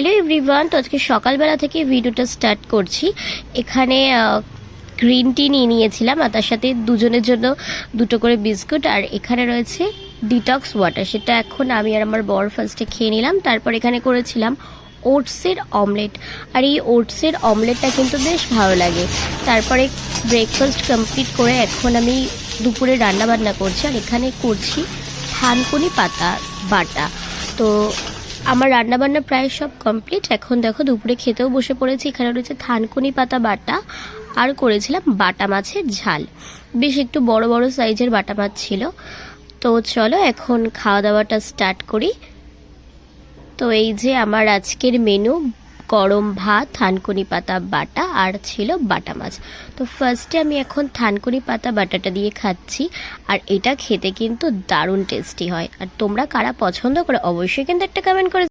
Hello everyone, তো আজকে সকালবেলা থেকে ভিডিওটা স্টার্ট করছি। এখানে গ্রিন টি নিয়েছিলাম আর তার সাথে দুজনের জন্য দুটো করে বিস্কুট, আর এখানে রয়েছে ডিটক্স ওয়াটার, সেটা এখন আমি আর আমার বর ফার্স্টে খেয়ে নিলাম। তারপর এখানে করেছিলাম ওটসের অমলেট, আর এই ওটসের অমলেটটা কিন্তু বেশ ভালো লাগে। তারপরে ব্রেকফাস্ট কমপ্লিট করে এখন আমি দুপুরে রান্না বান্না করছি, আর এখানে করছি থানকুনি পাতা বাটা। তো আমার রান্নাবান্না প্রায় সব কমপ্লিট। এখন দেখো দুপুরে খেতেও বসে পড়েছি। এখানে রয়েছে থানকুনি পাতা বাটা, আর করেছিলাম বাটা মাছের ঝাল। বেশ একটু বড় বড় সাইজের বাটা মাছ ছিল। তো চলো এখন খাওয়া দাওয়াটা স্টার্ট করি। তো এই যে আমার আজকের মেনু, গরম ভাত, থানকুনি পাতা বাটা, আর ছিল বাটা মাছ। তো ফার্স্টে আমি এখন থানকুনি পাতা বাটাটা দিয়ে খাচ্ছি, আর এটা খেতে কিন্তু দারুণ টেস্টি হয়। আর তোমরা কারা পছন্দ করে অবশ্যই কিন্তু একটা কমেন্ট করে